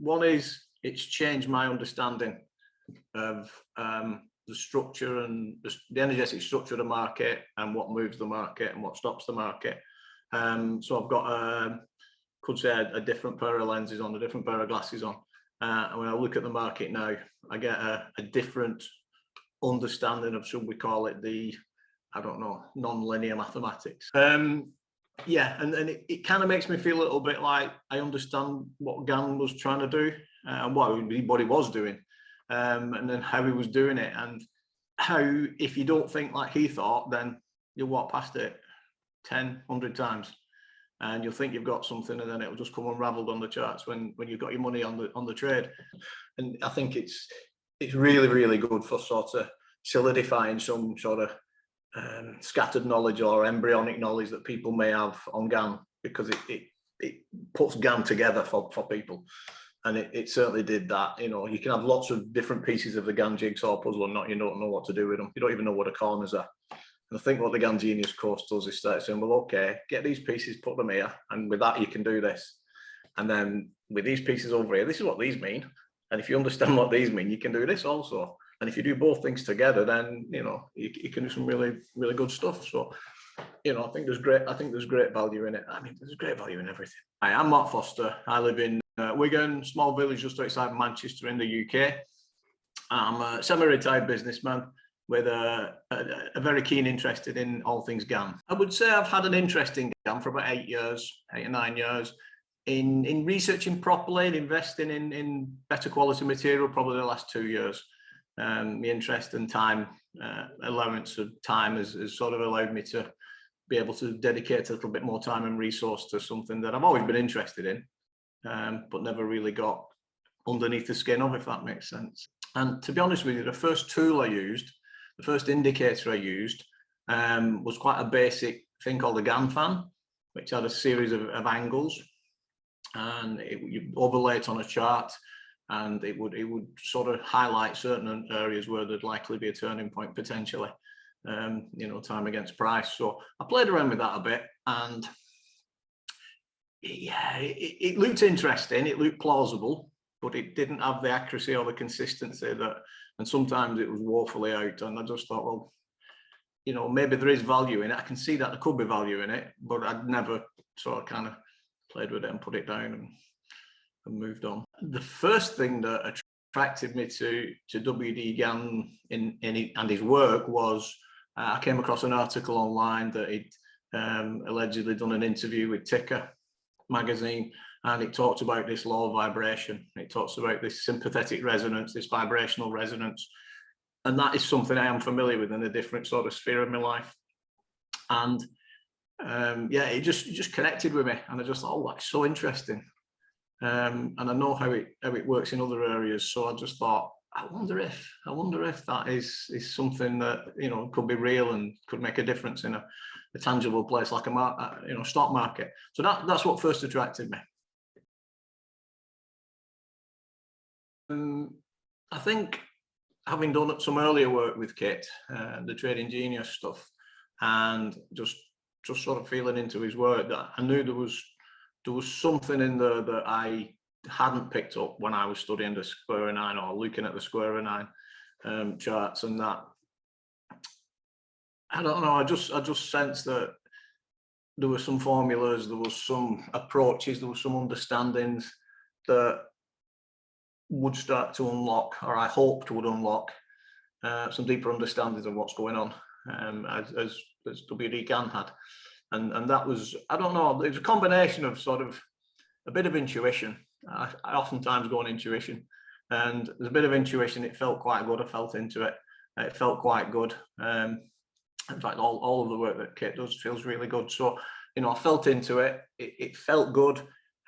One is it's changed my understanding of the structure and the energetic structure of the market and what moves the market and what stops the market. So I've got, could say, a different pair of lenses on, a different pair of glasses on. And when I look at the market now, I get a different understanding of, should we call it the, I don't know, non-linear mathematics. Yeah, and it kind of makes me feel a little bit like I understand what Gann was trying to do and what he was doing, and then how he was doing it, and how if you don't think like he thought, then you'll walk past it 10, 100 times and you'll think you've got something, and then it'll just come unraveled on the charts when you've got your money on the trade. And I think it's really, really good for sort of solidifying some sort of scattered knowledge or embryonic knowledge that people may have on Gann, because it puts Gann together for people, and it certainly did that. You know, you can have lots of different pieces of the Gann jigsaw puzzle and you don't know what to do with them. You don't even know what the corners are. And I think what the Gann Genius course does is start saying, well, okay, get these pieces, put them here, and with that you can do this. And then with these pieces over here, this is what these mean. And if you understand what these mean, you can do this also. And if you do both things together, then you know you can do some really, really good stuff. So, you know, I think there's great value in it. I mean, there's great value in everything. Hi, I'm Mark Foster. I live in Wigan, small village just outside Manchester in the UK. I'm a semi-retired businessman with a very keen interest in all things Gann. I would say I've had an interest in Gann for about 8 or 9 years. In researching properly and investing in better quality material, probably the last 2 years. The interest and time, allowance of time has sort of allowed me to be able to dedicate a little bit more time and resource to something that I've always been interested in, but never really got underneath the skin of, if that makes sense. And to be honest with you, the first tool I used, the first indicator I used, was quite a basic thing called a Gann fan, which had a series of angles, and you overlay it on a chart, and it would sort of highlight certain areas where there'd likely be a turning point potentially, you know, time against price. So I played around with that a bit, and yeah, it looked interesting, it looked plausible, but it didn't have the accuracy or the consistency and sometimes it was woefully out. And I just thought, well, you know, maybe there is value in it. I can see that there could be value in it, but I'd never sort of kind of played with it and put it down and moved on. The first thing that attracted me to W.D. Gann and his work was I came across an article online that he'd allegedly done an interview with Ticker magazine, and it talked about this law of vibration. It talks about this sympathetic resonance, this vibrational resonance, and that is something I am familiar with in a different sort of sphere of my life. And yeah, it just connected with me, and I just thought, oh, that's so interesting. And I know how it works in other areas, so I just thought, I wonder if that is something that, you know, could be real and could make a difference in a tangible place like a stock market. So that's what first attracted me. I think having done some earlier work with Kit, the Trading Genius stuff, and just sort of feeling into his work, that I knew there was something in there that I hadn't picked up when I was studying the square of nine or looking at the square of nine charts, and that, I don't know, I just sensed that there were some formulas, there was some approaches, there were some understandings that would start to unlock, or I hoped would unlock, some deeper understandings of what's going on, as W.D. Gann had. And that was, I don't know, it was a combination of sort of a bit of intuition. I oftentimes go on intuition, and there's a bit of intuition. It felt quite good. I felt into it. It felt quite good. In fact, all of the work that Kit does feels really good. So, you know, I felt into it. It felt good.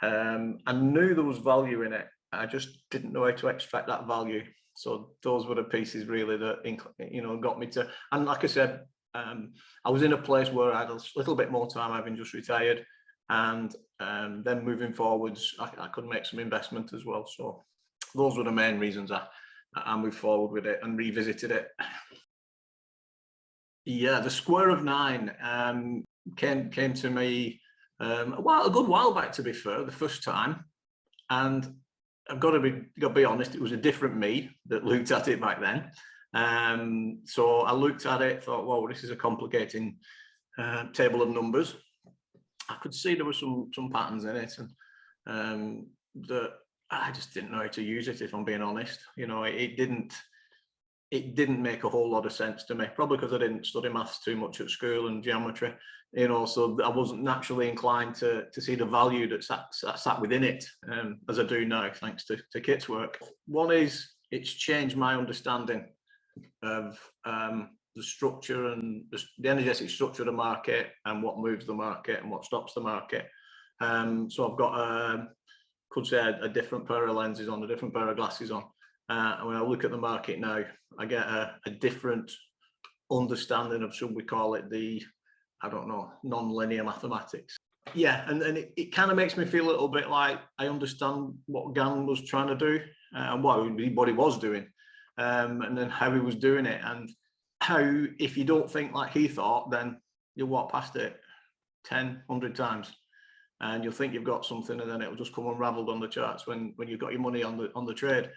I knew there was value in it. I just didn't know how to extract that value. So those were the pieces really that, you know, got me to, and like I said, I was in a place where I had a little bit more time, having just retired, and then moving forwards, I could make some investment as well. So those were the main reasons I moved forward with it and revisited it. Yeah, the square of nine came to me a good while back, to be fair, the first time, and I've got to be honest, it was a different me that looked at it back then. So I looked at it, thought, "Whoa, this is a complicating table of numbers." I could see there were some patterns in it, and that I just didn't know how to use it. If I'm being honest, it didn't make a whole lot of sense to me. Probably because I didn't study maths too much at school and geometry, so I wasn't naturally inclined to see the value that sat within it, as I do now, thanks to Kit's work. One is, it's changed my understanding of the structure and the energetic structure of the market, and what moves the market and what stops the market. So I've got could say a different pair of lenses on, a different pair of glasses on, and when I look at the market now, I get a different understanding of, should we call it, the, I don't know, non-linear mathematics. Yeah, and it kind of makes me feel a little bit like I understand what Gann was trying to do, and what he was doing, and then how he was doing it, and how, if you don't think like he thought, then you'll walk past it 10, 100 times, and you'll think you've got something, and then it'll just come unraveled on the charts when you've got your money on the trade.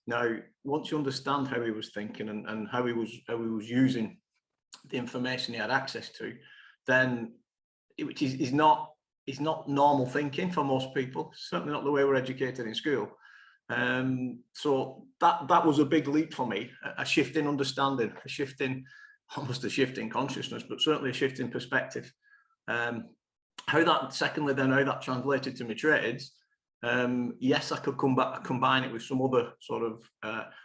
Now, once you understand how he was thinking and how he was using the information he had access to, then which is not normal thinking for most people. Certainly not the way we're educated in school. So that was a big leap for me, a shift in understanding, almost a shift in consciousness, but certainly a shift in perspective. How that translated to my trades. Yes, I could combine it with some other sort of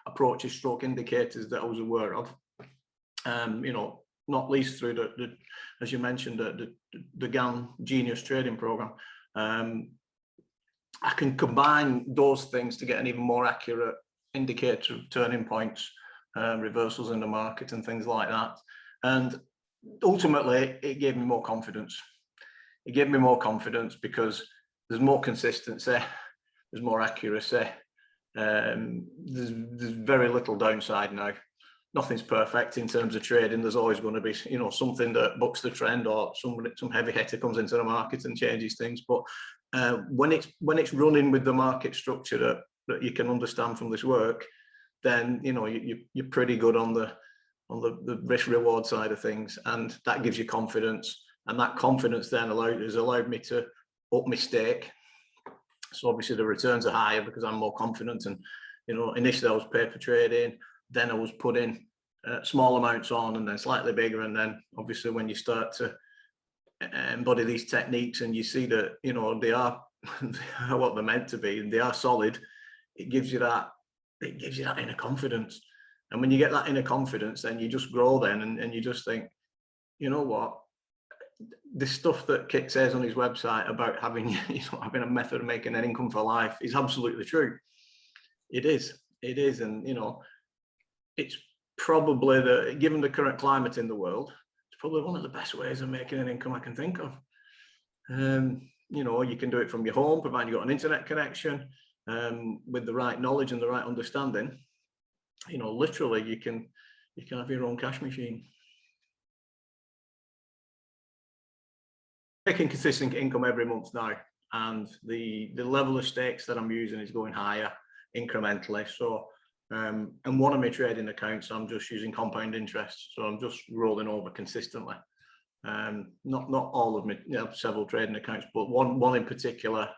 approaches, stroke indicators that I was aware of. Not least through the as you mentioned, the Gann Genius Trading Program. I can combine those things to get an even more accurate indicator of turning points, reversals in the market and things like that. And ultimately, it gave me more confidence. It gave me more confidence because there's more consistency, there's more accuracy, there's very little downside now. Nothing's perfect in terms of trading. There's always going to be, something that bucks the trend, or some heavy hitter comes into the market and changes things. But when it's running with the market structure that you can understand from this work, then you're pretty good on the risk reward side of things, and that gives you confidence, and that confidence then has allowed me to up my stake. So obviously the returns are higher because I'm more confident, and initially I was paper trading, then I was putting small amounts on, and then slightly bigger, and then obviously when you start to embody these techniques and you see that they are what they're meant to be and they are solid, it gives you that inner confidence. And when you get that inner confidence, then you just grow then, and you just think, you know what, this stuff that Kit says on his website about having having a method of making an income for life is absolutely true. It is, and it's probably given the current climate in the world, it's probably one of the best ways of making an income I can think of. You can do it from your home, provided you've got an internet connection, with the right knowledge and the right understanding. Literally you can have your own cash machine. Making consistent income every month now, and the level of stakes that I'm using is going higher incrementally. So and one of my trading accounts, I'm just using compound interest, so I'm just rolling over consistently. Not all of me, several trading accounts, but one in particular,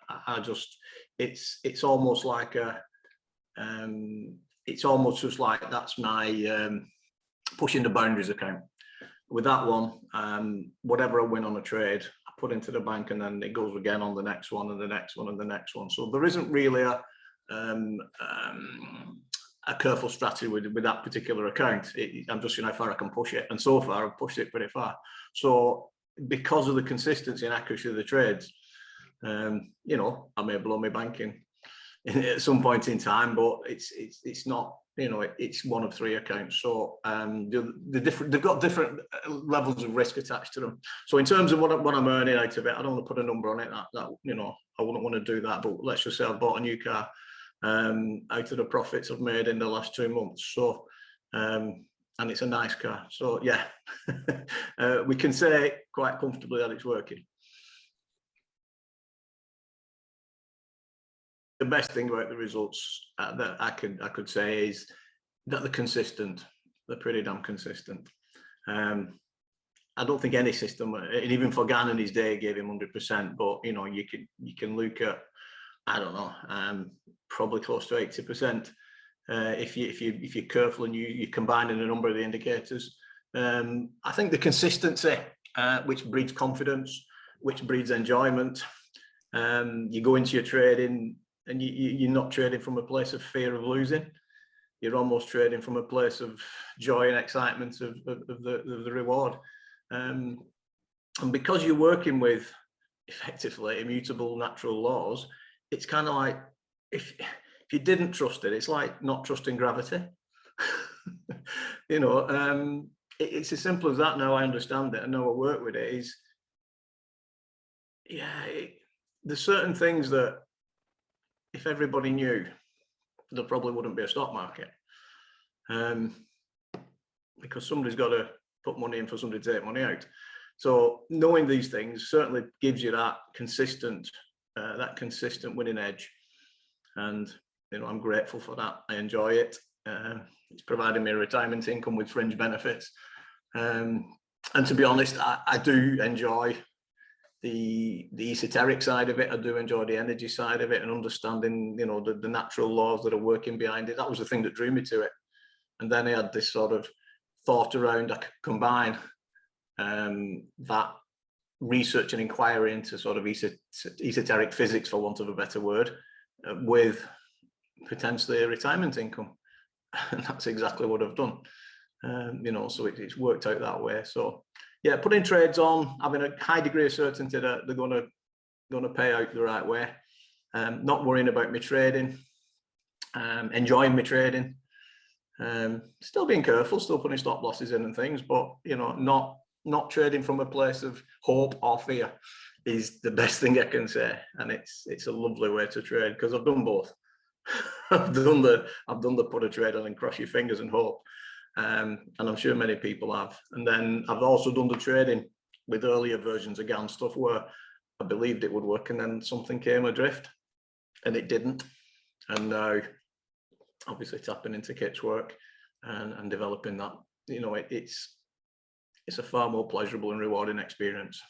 it's almost like it's almost just like that's my pushing the boundaries account. With that one, whatever I win on a trade, I put into the bank, and then it goes again on the next one and the next one and the next one. So there isn't really a careful strategy with that particular account. I'm just how far I can push it, and so far I've pushed it pretty far. So because of the consistency and accuracy of the trades, I may blow my banking at some point in time, but it's not, it's one of three accounts. So they've got different levels of risk attached to them. So in terms of what I'm earning out of it, I don't want to put a number on it. That I wouldn't want to do that. But let's just say I've bought a new car out of the profits I've made in the last 2 months. So and it's a nice car. So yeah, we can say quite comfortably that it's working. the best thing about the results that I could say is that they're consistent. They're pretty damn consistent. I don't think any system, and even for Gann in his day, gave him 100%. But you know, you can look at, I don't know, probably close to 80%. If you're careful and you're combining a number of the indicators. I think the consistency, which breeds confidence, which breeds enjoyment. You go into your trading and you're not trading from a place of fear of losing. You're almost trading from a place of joy and excitement of the reward. And because you're working with effectively immutable natural laws, it's kind of like, if you didn't trust it, it's like not trusting gravity. You know, it's as simple as that. Now I understand it, I know I work with it. Is, yeah, there's certain things that if everybody knew, there probably wouldn't be a stock market, because somebody's got to put money in for somebody to take money out. So knowing these things certainly gives you that consistent winning edge, and you know, I'm grateful for that. I enjoy it. It's providing me a retirement income with fringe benefits, and to be honest, I do enjoy the esoteric side of it. I do enjoy the energy side of it, and understanding, you know, the natural laws that are working behind it. That was the thing that drew me to it. And then I had this sort of thought around, I could combine that research and inquiry into sort of esoteric physics, for want of a better word, with potentially a retirement income. And that's exactly what I've done. You know, so it's worked out that way. So yeah, putting trades on, having a high degree of certainty that they're going to pay out the right way, not worrying about me trading, enjoying me trading, still being careful, still putting stop losses in and things, but you know, not trading from a place of hope or fear is the best thing I can say. And it's a lovely way to trade, because I've done both. I've done the put a trade on and cross your fingers and hope, and I'm sure many people have. And then I've also done the trading with earlier versions of Gann stuff where I believed it would work, and then something came adrift and it didn't. And now obviously tapping into Kit's work and developing that, you know, it's a far more pleasurable and rewarding experience.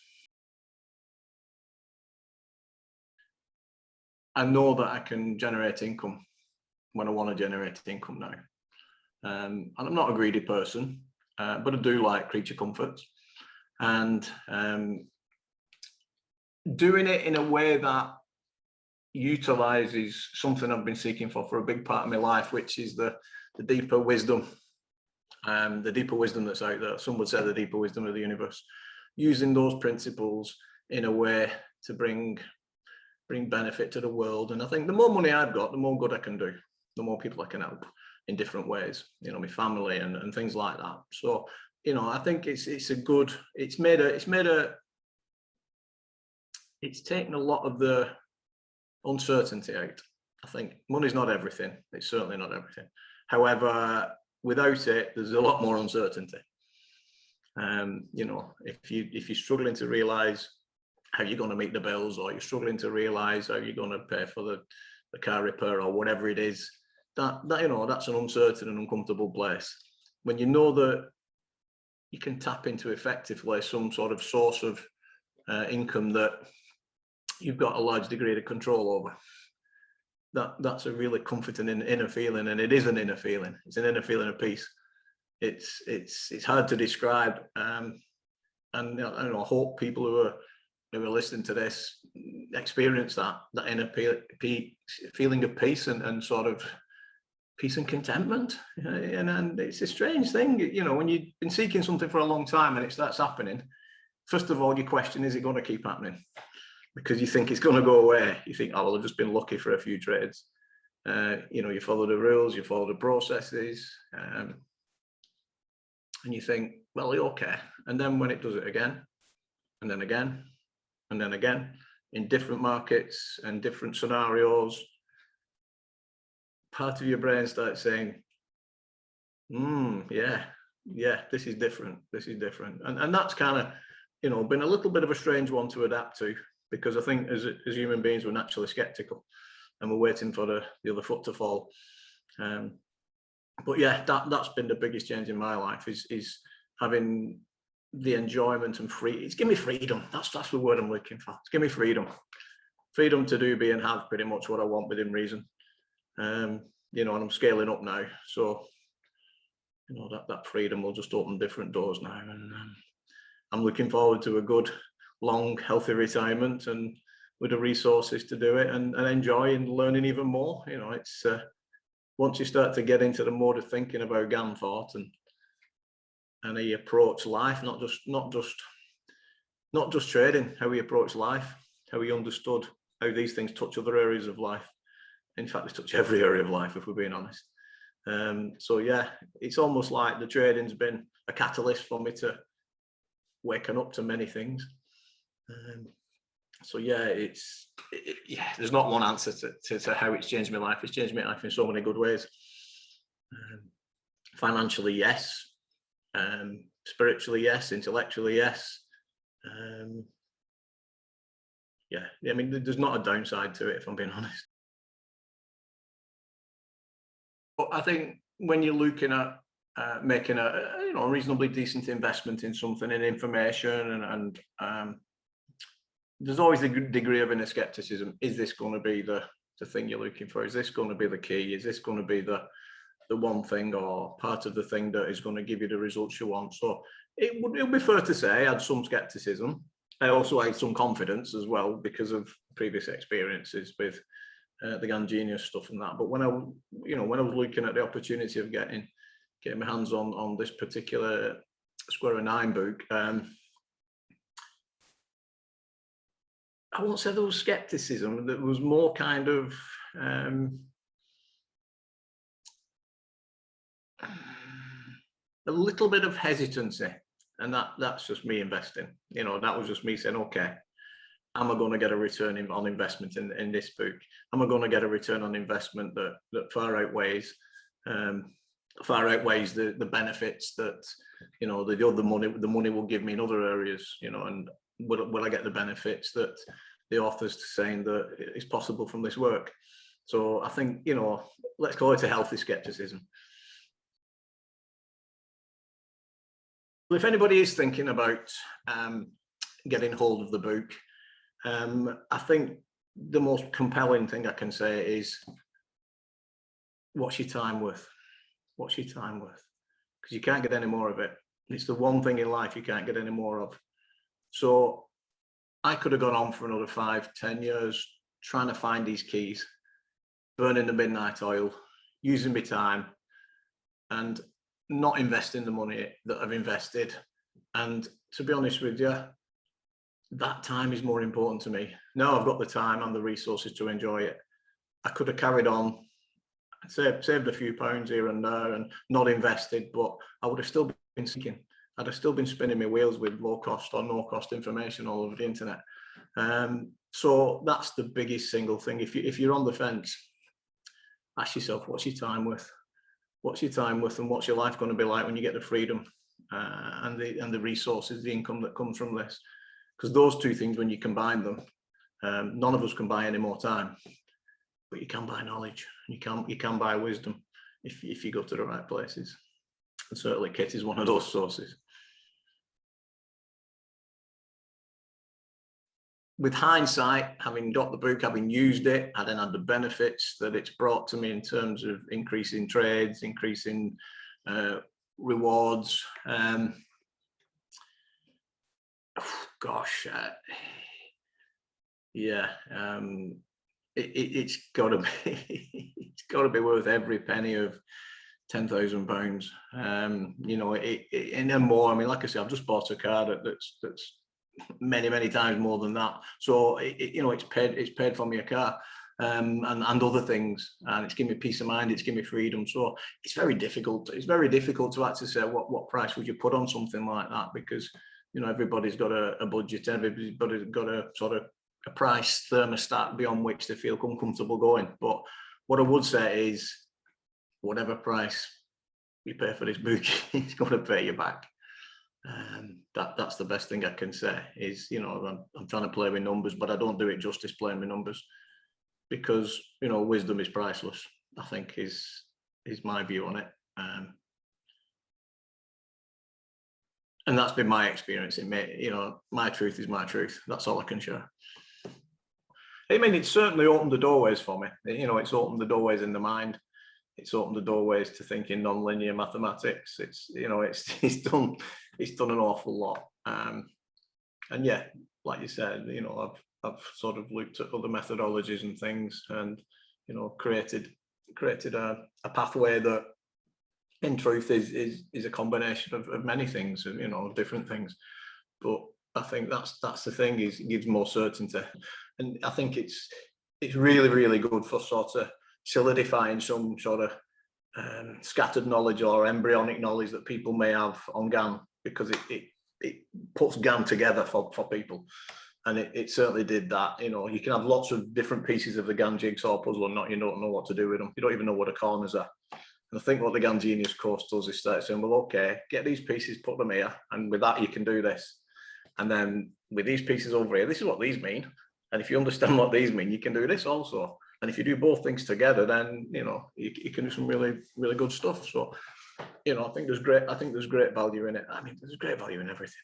I know that I can generate income when I want to generate income now. And I'm not a greedy person, but I do like creature comforts. And doing it in a way that utilizes something I've been seeking for a big part of my life, which is the deeper wisdom, that's out there. Some would say the deeper wisdom of the universe. Using those principles in a way to bring benefit to the world. And I think the more money I've got, the more good I can do, the more people I can help in different ways, you know, my family and things like that. So, you know, I think it's taken a lot of the uncertainty out. I think money's not everything. It's certainly not everything. However, without it, there's a lot more uncertainty. You know, if you're struggling to realize how you're going to meet the bills, or you're struggling to realize how you're going to pay for the car repair or whatever it is, that you know, that's an uncertain and uncomfortable place. When you know that you can tap into effectively some sort of source of income that you've got a large degree of control over, that's a really comforting inner feeling. And it is an inner feeling. It's an inner feeling of peace. It's hard to describe, and I hope people who are listening to this experience that inner feeling of peace and sort of peace and contentment. And it's a strange thing, you know, when you've been seeking something for a long time and it starts happening. First of all, you question, is it going to keep happening? Because you think it's going to go away. You think, oh, well, I've just been lucky for a few trades. You know, you follow the rules, you follow the processes, and you think, well, okay. And then when it does it again, and then again, and then again, in different markets and different scenarios, part of your brain starts saying, yeah, this is different. And that's kind of, you know, been a little bit of a strange one to adapt to, because I think as human beings, we're naturally skeptical. and we're waiting for the other foot to fall. But yeah, that's been the biggest change in my life, is having the enjoyment and free. It's give me freedom. That's the word I'm looking for. It's give me freedom to do, be, and have pretty much what I want within reason. You know, and I'm scaling up now, so you know that freedom will just open different doors now, and I'm looking forward to a good, long, healthy retirement, and with the resources to do it, and enjoy and learning even more. You know, it's once you start to get into the mode of thinking about Gann thought and how he approached life, not just trading, how he approached life, how he understood how these things touch other areas of life. In fact, they touch every area of life, if we're being honest. So yeah, it's almost like the trading's been a catalyst for me to waking up to many things. So yeah, yeah, there's not one answer to how it's changed my life. It's changed my life in so many good ways. Financially, yes. Spiritually, yes. Intellectually, yes. Yeah, I mean, there's not a downside to it, if I'm being honest. But I think when you're looking at making a reasonably decent investment in something, in information, and there's always a good degree of inner skepticism. Is this going to be the thing you're looking for? Is this going to be the key? Is this going to be the one thing or part of the thing that is going to give you the results you want? So it would be fair to say I had some skepticism. I also had some confidence as well because of previous experiences with the Gann Genius stuff and that. But when I was looking at the opportunity of getting my hands on this particular Square of 9 book, I won't say there was skepticism. There was more kind of a little bit of hesitancy, and that's just me investing. You know, that was just me saying, okay, am I going to get a return on investment in this book? Am I going to get a return on investment that far outweighs the benefits that, you know, the money will give me in other areas, you know, and will I get the benefits that the author's saying that is possible from this work? So I think, you know, let's call it a healthy skepticism. If anybody is thinking about getting hold of the book, I think the most compelling thing I can say is, what's your time worth? What's your time worth? Because you can't get any more of it. It's the one thing in life you can't get any more of. So I could have gone on for another 5-10 years trying to find these keys, burning the midnight oil, using my time, and not investing the money that I've invested. And to be honest with you, that time is more important to me. Now I've got the time and the resources to enjoy it. I could have carried on, saved a few pounds here and there and not invested, but I would have still been sinking. I'd have still been spinning my wheels with low cost or no cost information all over the internet. So that's the biggest single thing. If you're on the fence, ask yourself, what's your time worth? What's your time worth, and what's your life going to be like when you get the freedom and the resources, the income that comes from this? Because those two things, when you combine them, none of us can buy any more time, but you can buy knowledge. You can buy wisdom if you go to the right places. And certainly Kit is one of those sources. With hindsight, having got the book, having used it, having had the benefits that it's brought to me in terms of increasing trades, increasing rewards, it's got to be it's got to be worth every penny of £10,000. You know, and then more. I mean, like I said, I've just bought a car that's many times more than that. So you know, it's paid for me a car, and other things, and it's given me peace of mind. It's given me freedom. So it's very difficult. It's very difficult to actually say what price would you put on something like that, because you know, everybody's got a budget. Everybody's got a sort of a price thermostat beyond which they feel comfortable going. But what I would say is, whatever price you pay for this book, it's going to pay you back. That's the best thing I can say. Is, you know, I'm trying to play with numbers, but I don't do it justice playing with numbers. because, you know, wisdom is priceless, I think is my view on it. And that's been my experience. It may, you know, my truth is my truth. That's all I can share. I mean, it's certainly opened the doorways for me. You know, it's opened the doorways in the mind. It's opened the doorways to thinking non-linear mathematics. It's, you know, it's done an awful lot. And yeah, like you said, you know, I've sort of looked at other methodologies and things, and, you know, created a pathway that in truth is a combination of many things, you know, different things. But I think that's the thing, is it gives more certainty. And I think it's really, really good for sort of solidifying some sort of scattered knowledge or embryonic knowledge that people may have on Gann, because it puts Gann together for people. And it certainly did that. You know, you can have lots of different pieces of the Gann jigsaw puzzle and you don't know what to do with them. You don't even know what the corners are. And I think what the Gann Genius course does is start saying, well, okay, get these pieces, put them here, and with that you can do this. And then with these pieces over here, this is what these mean. And if you understand what these mean, you can do this also. And if you do both things together, then, you know, you can do some really, really good stuff. So, you know, I think there's great value in it. I mean, there's great value in everything.